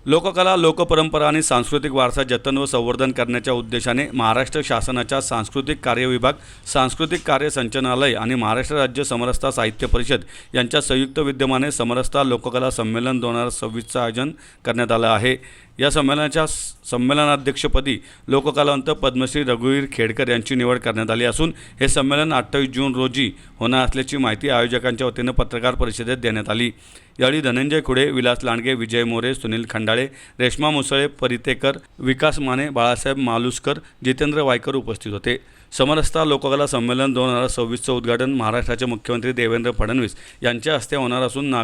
लोककला, लोकपरंपरा आणि सांस्कृतिक वारसा जतन व संवर्धन करण्याच्या उद्देशाने महाराष्ट्र शासनाच्या सांस्कृतिक कार्य विभाग, सांस्कृतिक कार्य संचालनालय आणि महाराष्ट्र राज्य समरसता साहित्य परिषद यांच्या संयुक्त विद्यमाने समरसता लोककला संमेलन 2026चं आयोजन करण्यात आलं आहे। या संमेलनाच्या संमेलनाध्यक्षपदी लोककलावंत पद्मश्री रघुवीर खेडकर यांची निवड करण्यात आली असून हे संमेलन 28 जून रोजी होणार असल्याची माहिती आयोजकांच्या वतीने पत्रकार परिषदेत देण्यात आली। यावेळी धनंजय खुडे, विलास लांडगे, विजय मोरे, सुनील खंडाळे, रेश्मा मुसळे, परितेकर, विकास माने, बाळासाहेब मालुसकर, जितेंद्र वायकर उपस्थित होते। समरसता लोककला संमेलन 2026चं उद्घाटन महाराष्ट्राचे मुख्यमंत्री देवेंद्र फडणवीस यांच्या हस्ते होणार असून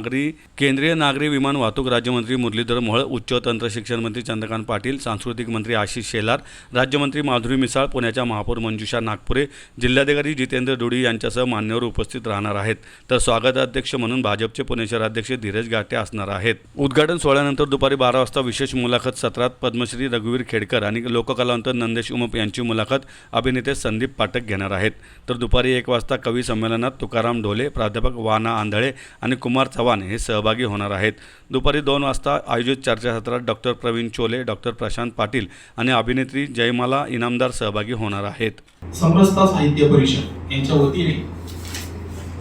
केंद्रीय नागरी विमान वाहतूक राज्यमंत्री मुरलीधर मोहोळ, उच्च व तंत्र शिक्षण मंत्री चंद्रकांत पाटील, सांस्कृतिक मंत्री आशिष शेलार, राज्यमंत्री माधुरी मिसाळ, पुण्याच्या महापौर मंजुषा नागपुरे, जिल्हाधिकारी जितेंद्र दुडी यांच्यासह मान्यवर उपस्थित राहणार आहेत। तर स्वागताध्यक्ष म्हणून भाजपचे पुणे शहराध्यक्ष धीरज गाटे असणार आहेत। उद्घाटन सोहळ्यानंतर दुपारी 12 वाजता विशेष मुलाखत सत्रात पद्मश्री रघुवीर खेडकर आणि लोककलावंत नंदेश उमप यांची मुलाखत अभिनेते संदीप पाठक घेणार आहेत। तर दुपारी 1 वाजता कवी संमेलनात तुकाराम ढोले, प्राध्यापक वाना आंधळे आणि कुमार चव्हाण हे सहभागी होणार आहेत। दुपारी 2 वाजता आयोजित चर्चासत्रात डॉक्टर प्रवीण चोले, डॉक्टर प्रशांत पाटील आणि अभिनेत्री जयमाला इनामदार सहभागी होणार आहेत। समरसता साहित्य परिषद यांच्या वतीने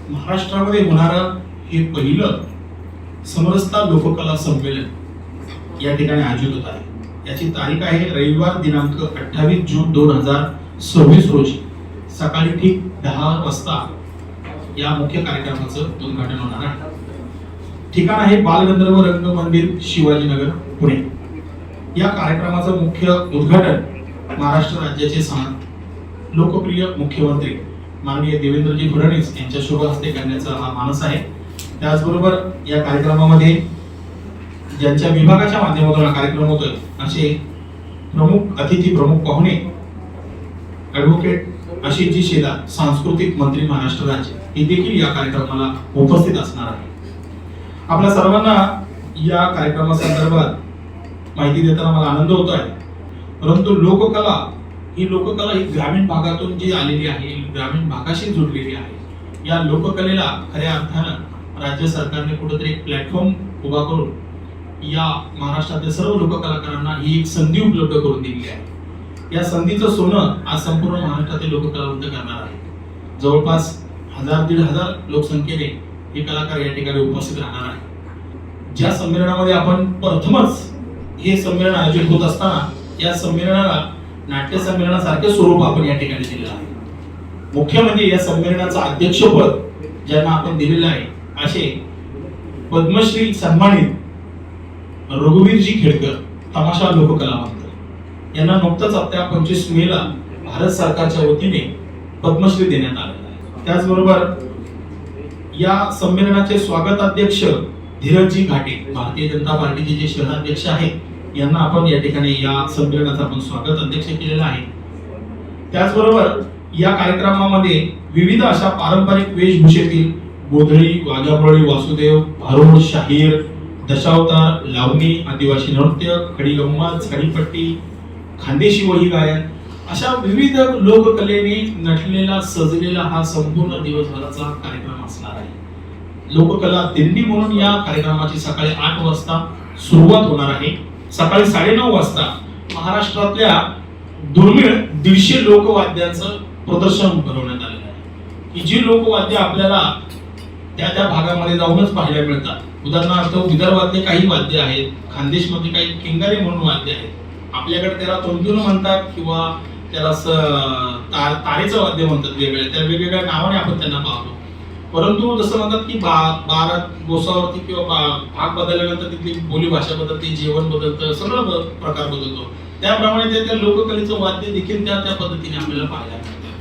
महाराष्ट्रामध्ये होणारं हे पहिलं समरसता लोककला संमेलन या ठिकाणी आयोजित होत आहे। याची तारीख आहे रविवार दिनांक 28 जून 2026 रोजी सकाळी ठीक 10 वाजता या मुख्य कार्यक्रमाचं उद्घाटन होणार आहे। ठिकाण आहे बालगंधर्व रंगमंदिर, शिवाजीनगर, पुणे। या कार्यक्रमाचं मुख्य उद्घाटन महाराष्ट्र राज्याचे लोकप्रिय मुख्यमंत्री माननीय देवेंद्रजी फडणवीस यांच्या शुभ हस्ते करण्याचा हा मानस आहे। त्याचबरोबर या कार्यक्रमामध्ये ज्यांच्या विभागाच्या माध्यमातून हा कार्यक्रम होतोय असे प्रमुख अतिथी, प्रमुख पाहुणे ॲडव्होकेट आशिषजी शेलार, सांस्कृतिक मंत्री महाराष्ट्र राज्य हे देखील या कार्यक्रमाला उपस्थित असणार आहे। आपल्या सर्वांना या कार्यक्रमासंदर्भात माहिती देताना मला आनंद होत आहे, परंतु लोककला ही ग्रामीण भागातून जी आलेली आहे, ग्रामीण भागाशी जोडलेली आहे। या लोककलेला खऱ्या अर्थानं राज्य सरकारने कुठेतरी एक प्लॅटफॉर्म उभा करून या महाराष्ट्रातील सर्व लोककलाकारांना ही एक संधी उपलब्ध करून दिली आहे। या संधीचं सोनं आज संपूर्ण महाराष्ट्रातील लोककलावंत करणार आहे। जवळपास 1000-1500 लोकसंख्येने हे कलाकार या ठिकाणी उपस्थित राहणार आहे। ज्या संमेलनामध्ये आपण प्रथमच हे संमेलन आयोजित होत असताना या संमेलनाला नाट्य संमेलनासारखे स्वरूप आपण या ठिकाणी दिलेलं आहे। मुख्य म्हणजे या संमेलनाचं अध्यक्षपद ज्यांना आपण दिलेलं आहे असे पद्मश्री सन्मानित रघुवीरजी खेडकर, तमाशा लोककलावंत यांना नुकतंच आपल्या 25 मेला भारत सरकारच्या वतीने पद्मश्री देण्यात आलेला आहे। त्याचबरोबर या संमेलनाचे स्वागताध्यक्ष धीरजजी घाटे, भारतीय जनता पार्टीचे जे शहराध्यक्ष आहेत यांना आपण या ठिकाणी या संमेलनाचा आपण स्वागत अध्यक्ष केलेला आहे। त्याचबरोबर या कार्यक्रमामध्ये विविध अशा पारंपरिक वेशभूषेतील गोधळी, वाघामुरळी, वासुदेव, भारुड, शाहीर, दशावतार, लावणी, आदिवासी नृत्य, खडी गंमत, झाडीपट्टी, खानदेशी वही गायन अशा विविध लोककलेने नटलेला सजलेला हा संपूर्ण दिवसभराचा कार्यक्रम असणार आहे। लोककला दिंडी म्हणून या कार्यक्रमाची सकाळी 8 वाजता सुरुवात होणार आहे। सकाळी 9:30 वाजता महाराष्ट्रातल्या दुर्मिळ 150 लोकवाद्यांचं प्रदर्शन भरवण्यात आलेलं आहे की जी लोकवाद्य आपल्याला त्या भागामध्ये जाऊनच पाहायला मिळतात। उदाहरणार्थ विदर्भातले काही वाद्य आहेत, खानदेशमध्ये काही किंगारी म्हणून वाद्य आहेत। आपल्याकडे त्याला तोंडून म्हणतात किंवा त्याला तारेचं वाद्य म्हणतात, त्या वेगवेगळ्या नावाने आपण त्यांना पाहतो। परंतु जसं म्हणतात की 12 गोसावरती किंवा भाग बदलल्यानंतर तिथली बोली भाषा बदलते, जेवण बदलतं, सगळं प्रकार बदलतो। त्याप्रमाणे त्या लोककलेचं वाद्य देखील त्या पद्धतीने आपल्याला पाहायला मिळतं।